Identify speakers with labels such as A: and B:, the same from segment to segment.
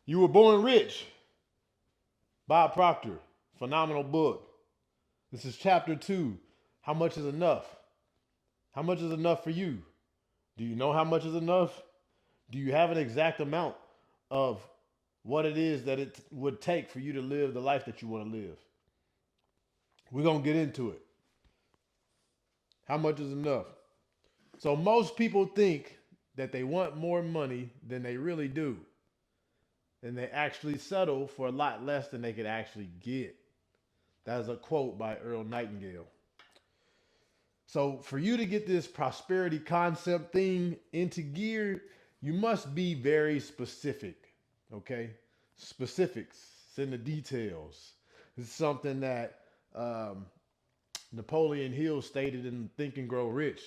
A: You Were Born Rich, Bob Proctor. Phenomenal book. This is chapter two. How much is enough? How much is enough for you? Do you know how much is enough? Do you have an exact amount of what it is that it would take for you to live the life that you want to live? We're going to get into it. How much is enough? So, most people think that they want more money than they really do. And they actually settle for a lot less than they could actually get. That is a quote by Earl Nightingale. So, for you to get this prosperity concept thing into gear, you must be very specific. Okay? Specifics. It's in the details. It's something that um, Napoleon Hill stated in Think and Grow Rich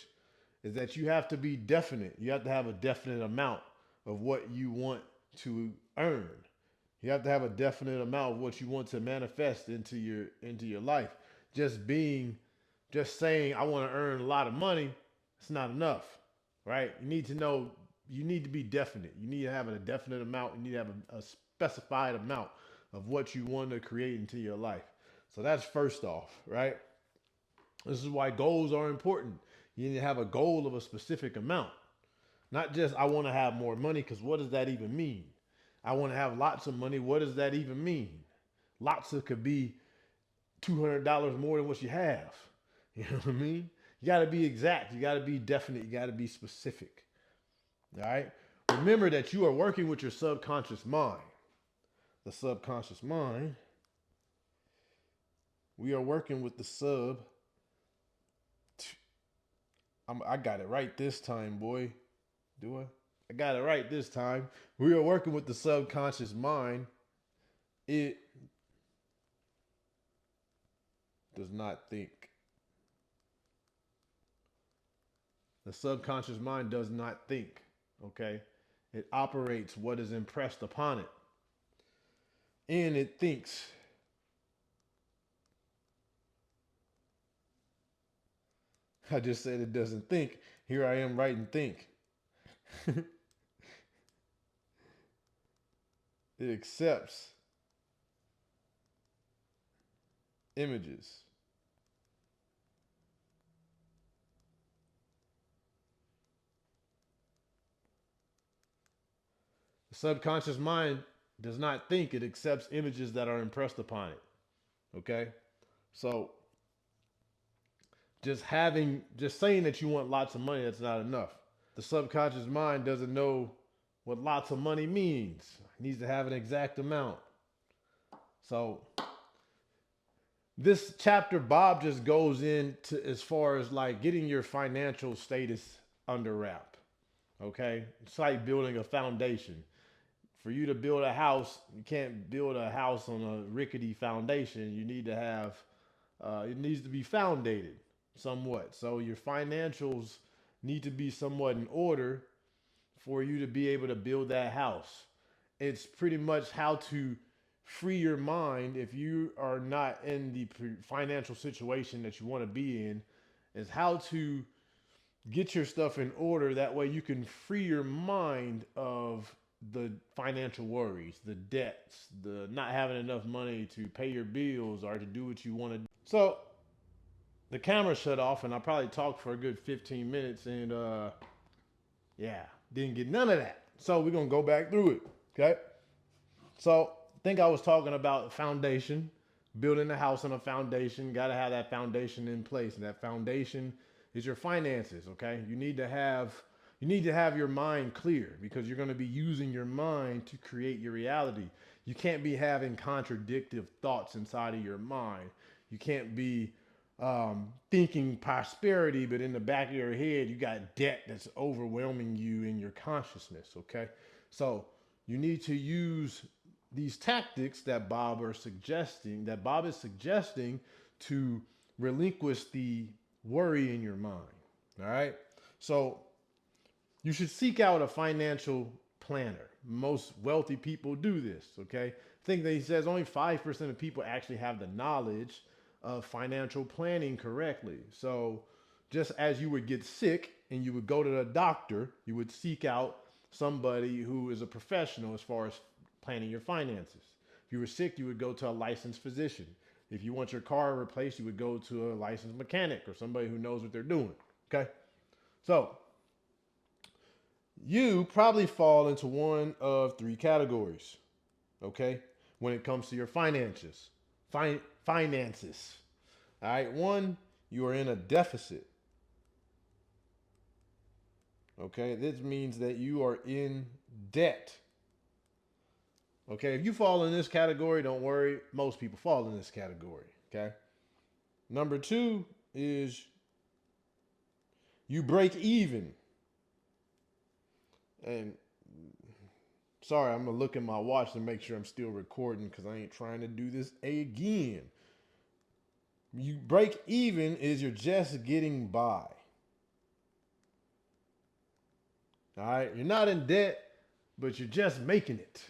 A: is that you have to be definite. You have to have a definite amount of what you want to earn. You have to have a definite amount of what you want to manifest into your life. Just being just saying I want to earn a lot of money, it's not enough, right? You need to know, you need to be definite. You need to have a definite amount. You need to have a specified amount of what you want to create into your life. So that's first off, right? This is why goals are important. You need to have a goal of a specific amount, not just I want to have more money, because what does that even mean? I want to have lots of money. What does that even mean? Lots of could be $200 more than what you have. You know what I mean? You got to be exact. You got to be definite. You got to be specific. All right. Remember that you are working with your subconscious mind. The subconscious mind. We are working with the sub. I got it right this time, boy. Do I? I got it right this time. We are working with the subconscious mind. It does not think. The subconscious mind does not think. Okay? It operates what is impressed upon it. And it thinks. I just said it doesn't think. Here I am writing think. It accepts images. The subconscious mind does not think, it accepts images that are impressed upon it. Okay? So just saying that you want lots of money, that's not enough. The subconscious mind doesn't know what lots of money means. It needs to have an exact amount. So this chapter, Bob just goes into as far as like getting your financial status under wrap. Okay? It's like building a foundation. For you to build a house, you can't build a house on a rickety foundation. You need to have, it needs to be foundated somewhat. So your financials need to be somewhat in order for you to be able to build that house. It's pretty much how to free your mind if you are not in the financial situation that you want to be in, is how to get your stuff in order. That way you can free your mind of the financial worries, the debts, the not having enough money to pay your bills or to do what you want to do. So the camera shut off and I probably talked for a good 15 minutes and yeah, didn't get none of that. So we're going to go back through it. Okay. So I think I was talking about foundation, building a house on a foundation. Got to have that foundation in place, and that foundation is your finances. Okay, you need to have your mind clear because you're going to be using your mind to create your reality. You can't be having contradictive thoughts inside of your mind. You can't be thinking prosperity, but in the back of your head, you got debt that's overwhelming you in your consciousness. Okay, so you need to use these tactics that Bob is suggesting to relinquish the worry in your mind. All right. So you should seek out a financial planner. Most wealthy people do this. Okay. I think that he says only 5% of people actually have the knowledge of financial planning correctly. So just as you would get sick and you would go to the doctor, you would seek out somebody who is a professional as far as planning your finances. If you were sick, you would go to a licensed physician. If you want your car replaced, you would go to a licensed mechanic or somebody who knows what they're doing. Okay? So, you probably fall into one of three categories. Okay? When it comes to your finances. Finances. All right? One, you are in a deficit. Okay? This means that you are in debt. Okay? If you fall in this category, don't worry. Most people fall in this category. Okay? Number two is you break even. And sorry, I'm gonna look at my watch to make sure I'm still recording because I ain't trying to do this again. You break even is you're just getting by. All right, you're not in debt, but you're just making it.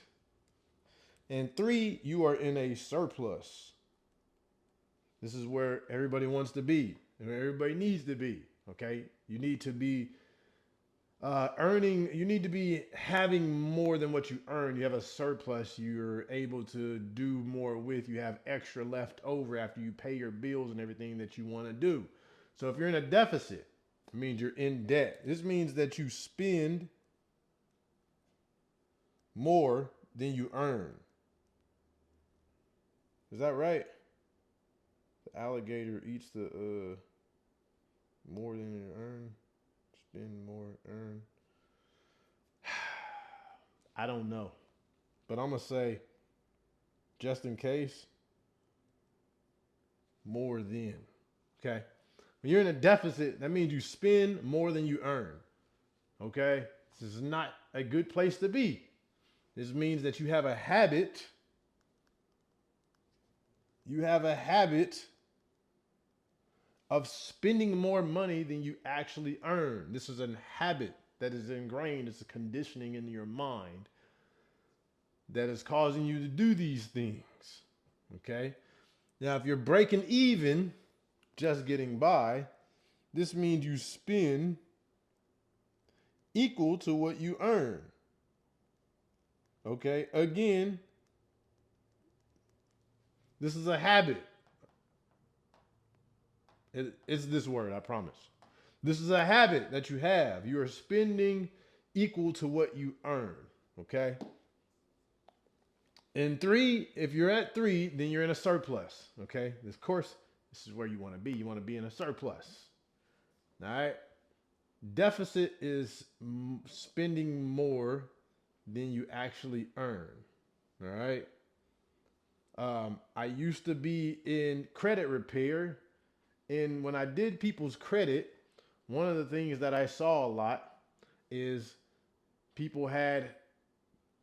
A: And three, you are in a surplus. This is where everybody wants to be, and where everybody needs to be. Okay, you need to be earning, you need to be having more than what you earn. You have a surplus, you're able to do more with, you have extra left over after you pay your bills and everything that you want to do. So if you're in a deficit, it means you're in debt. This means that you spend more than you earn. Is that right? The alligator eats the more than you earn. Spend more, earn. I don't know. But I'm going to say, just in case, more than. Okay? When you're in a deficit, that means you spend more than you earn. Okay? This is not a good place to be. This means that you have a habit. You have a habit of spending more money than you actually earn. This is a habit that is ingrained. It's a conditioning in your mind that is causing you to do these things. Okay? Now, if you're breaking even, just getting by, this means you spend equal to what you earn. Okay? Again, this is a habit. It's this word, I promise. This is a habit that you have. You are spending equal to what you earn. Okay? And three, if you're at three, then you're in a surplus. Okay? Of course, this is where you want to be. You want to be in a surplus. All right? Deficit is spending more than you actually earn. All right? I used to be in credit repair. And when I did people's credit, one of the things that I saw a lot is people had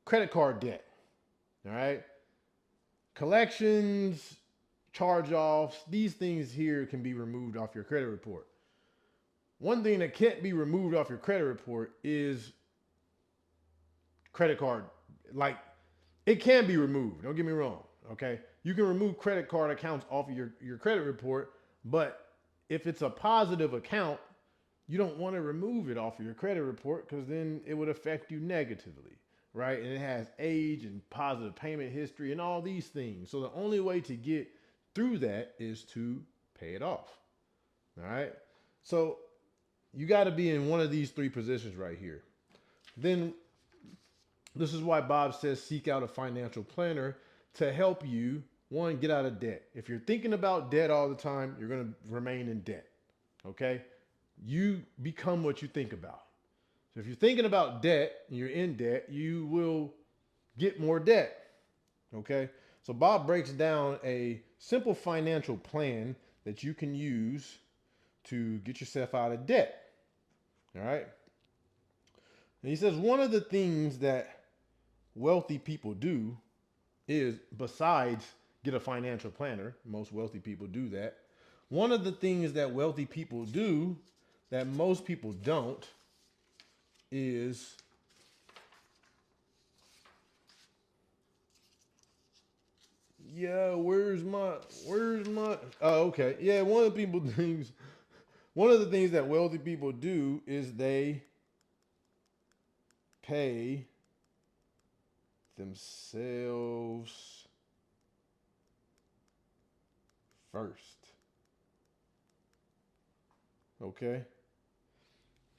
A: credit card debt. All right. Collections, charge offs, these things here can be removed off your credit report. One thing that can't be removed off your credit report is credit card. Like, it can be removed. Don't get me wrong. Okay. You can remove credit card accounts off of your credit report, but if it's a positive account, you don't want to remove it off of your credit report because then it would affect you negatively, right? And it has age and positive payment history and all these things. So the only way to get through that is to pay it off. All right. So you got to be in one of these three positions right here. Then this is why Bob says seek out a financial planner to help you, one, get out of debt. If you're thinking about debt all the time, you're going to remain in debt. Okay? You become what you think about. So if you're thinking about debt and you're in debt, you will get more debt. Okay? So Bob breaks down a simple financial plan that you can use to get yourself out of debt. All right? And he says one of the things that wealthy people do is, besides get a financial planner, most wealthy people do that. One of the things that wealthy people do that most people don't is okay. Yeah, one of the things that wealthy people do is they pay themselves first. Okay?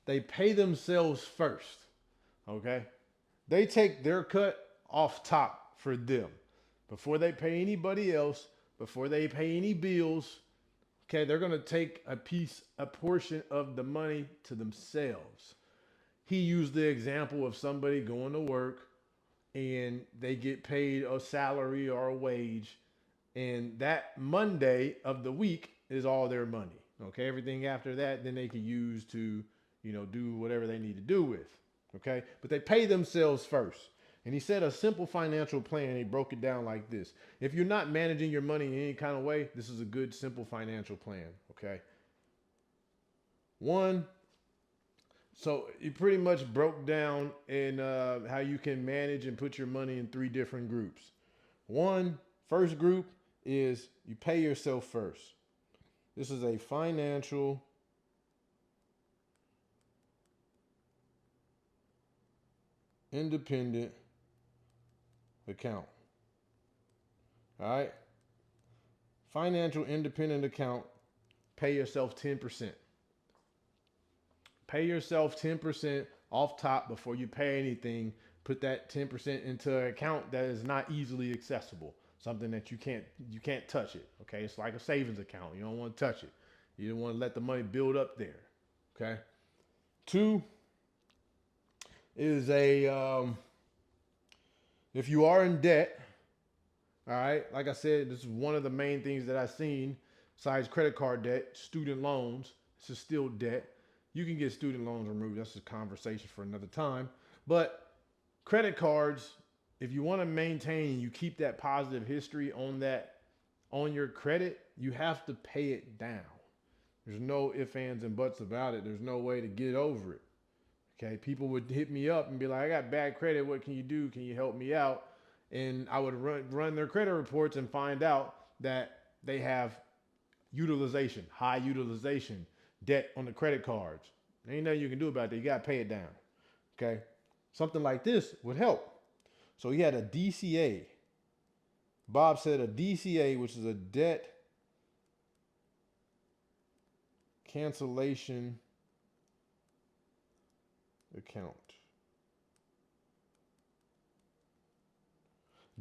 A: They pay themselves first. Okay? They take their cut off top for them before they pay anybody else, before they pay any bills. Okay, they're going to take a portion of the money to themselves. He used the example of somebody going to work and they get paid a salary or a wage, and that Monday of the week is all their money. Okay, everything after that, then they can use to, do whatever they need to do with. Okay, but they pay themselves first. And he said a simple financial plan. He broke it down like this: if you're not managing your money in any kind of way, this is a good simple financial plan. Okay, one. So he pretty much broke down in how you can manage and put your money in three different groups. One, first group is you pay yourself first. This is a financial independent account. All right? Financial independent account, pay yourself 10%. Pay yourself 10% off top before you pay anything. Put that 10% into an account that is not easily accessible. Something that you can't touch it. Okay, it's like a savings account. You don't want to touch it. You don't want to let the money build up there. Okay. Two is if you are in debt. All right, like I said, this is one of the main things that I've seen. Besides credit card debt, student loans. This is still debt. You can get student loans removed. That's a conversation for another time. But credit cards, if you want to maintain and you keep that positive history on your credit, you have to pay it down. There's no ifs, ands, and buts about it. There's no way to get over it. Okay, people would hit me up and be like, "I got bad credit. What can you do? Can you help me out?" And I would run their credit reports and find out that they have high utilization, debt on the credit cards. There ain't nothing you can do about that. You got to pay it down. Okay, something like this would help. So he had a DCA. Bob said a DCA, which is a debt cancellation account.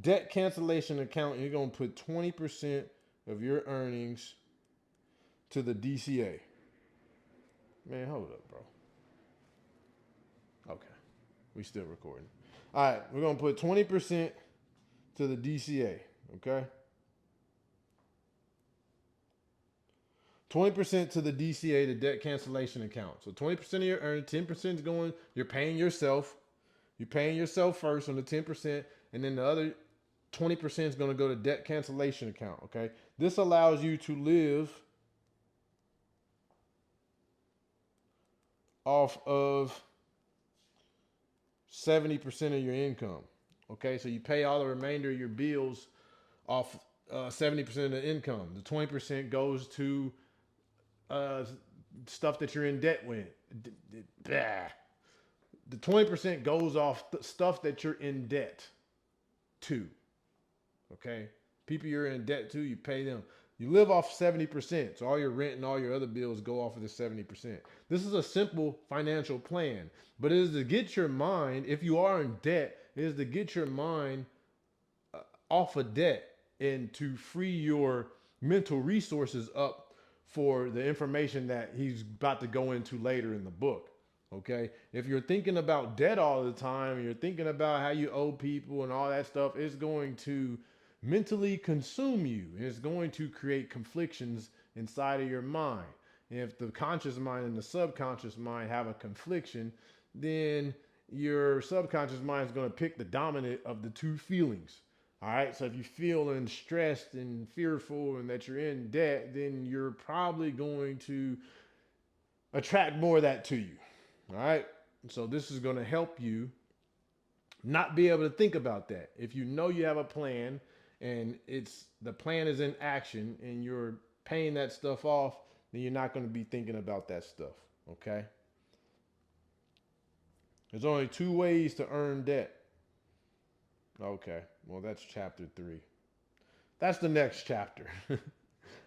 A: Debt cancellation account, you're going to put 20% of your earnings to the DCA. Man, hold up, bro. Okay. We still recording. All right, we're going to put 20% to the DCA, okay? 20% to the DCA, the debt cancellation account. So 20% of your earnings, 10% is going, you're paying yourself. You're paying yourself first on the 10%, and then the other 20% is going to go to debt cancellation account, okay? This allows you to live off of 70% of your income, okay? So you pay all the remainder of your bills off 70% of the income. The 20% goes to stuff that you're in debt with. The 20% goes off stuff that you're in debt to. Okay? People you're in debt to, you pay them. You live off 70%. So all your rent and all your other bills go off of the 70%. This is a simple financial plan, but it is to get your mind, if you are in debt, it is to get your mind off of debt and to free your mental resources up for the information that he's about to go into later in the book. Okay. If you're thinking about debt all the time, you're thinking about how you owe people and all that stuff, it's going to mentally consume you. It's going to create conflictions inside of your mind. And if the conscious mind and the subconscious mind have a confliction, then your subconscious mind is going to pick the dominant of the two feelings. All right. So if you're feeling stressed and fearful and that you're in debt, then you're probably going to attract more of that to you. All right. So this is going to help you not be able to think about that. If you know you have a plan and the plan is in action and you're paying that stuff off, then you're not going to be thinking about that stuff. Okay. There's only two ways to earn debt. Okay. Well, that's chapter 3. That's the next chapter.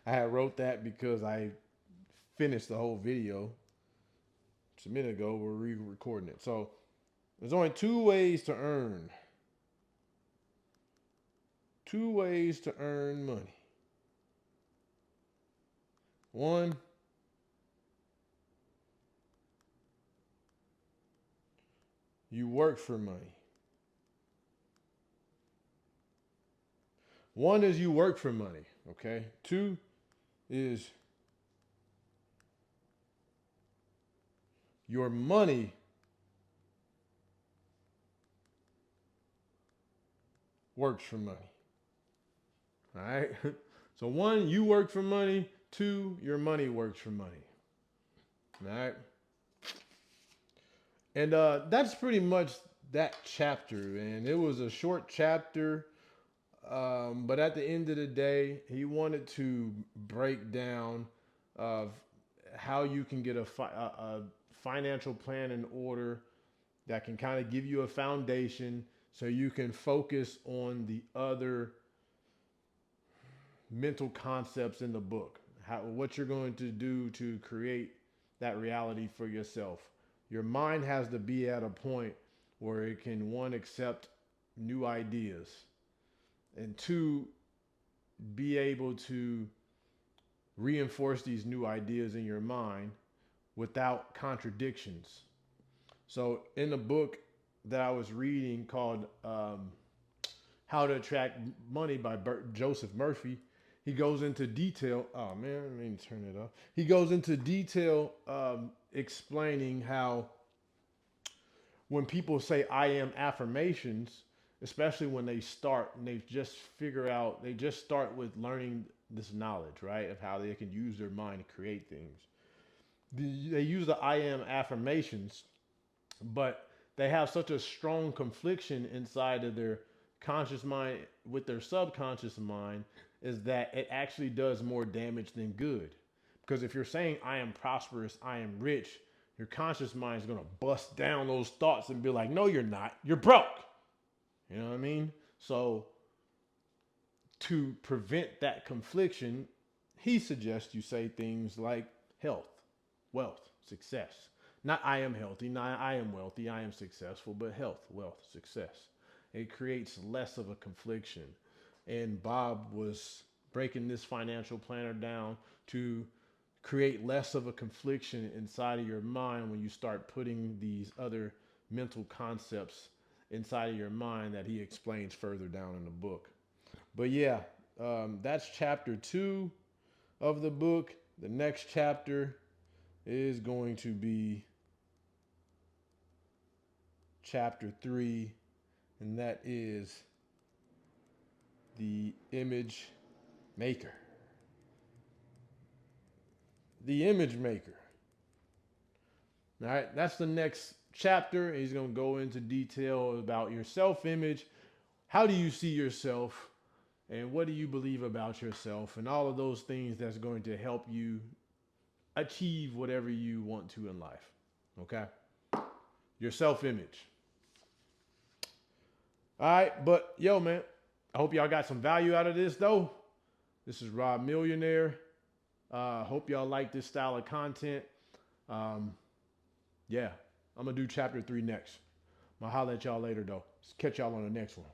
A: I had wrote that because I finished the whole video just a minute ago. We're re-recording it. So there's only two ways to earn. Two ways to earn money. One, you work for money. One is you work for money. Okay. Two is your money works for money. All right. So one, you work for money. Two, your money works for money. All right. And that's pretty much that chapter. And it was a short chapter. But at the end of the day, he wanted to break down of how you can get a financial plan in order that can kind of give you a foundation so you can focus on the other mental concepts in the book. What you're going to do to create that reality for yourself. Your mind has to be at a point where it can, one, accept new ideas, and two, be able to reinforce these new ideas in your mind without contradictions. So, in the book that I was reading called How to Attract Money by Joseph Murphy, he goes into detail. Oh man, I need to turn it off. He goes into detail explaining how when people say I am affirmations, especially when they start and they just start with learning this knowledge, right, of how they can use their mind to create things. They use the I am affirmations, but they have such a strong confliction inside of their conscious mind with their subconscious mind is that it actually does more damage than good. Because if you're saying I am prosperous, I am rich, your conscious mind is going to bust down those thoughts and be like, no, you're not. You're broke. You know what I mean? So to prevent that confliction, he suggests you say things like health, wealth, success. Not I am healthy, not I am wealthy, I am successful, but health, wealth, success. It creates less of a confliction. And Bob was breaking this financial planner down to create less of a confliction inside of your mind when you start putting these other mental concepts inside of your mind that he explains further down in the book. But yeah, that's chapter 2 of the book. The next chapter is going to be chapter 3, and that is the image maker. The image maker. All right, that's the next chapter. He's going to go into detail about your self image. How do you see yourself? And what do you believe about yourself? And all of those things that's going to help you achieve whatever you want to in life. Okay? Your self image. All right, but yo, man, I hope y'all got some value out of this, though. This is Rob Millionaire. Hope y'all like this style of content. Um, yeah, I'm going to do chapter 3 next. I'm going to holler at y'all later, though. Catch y'all on the next one.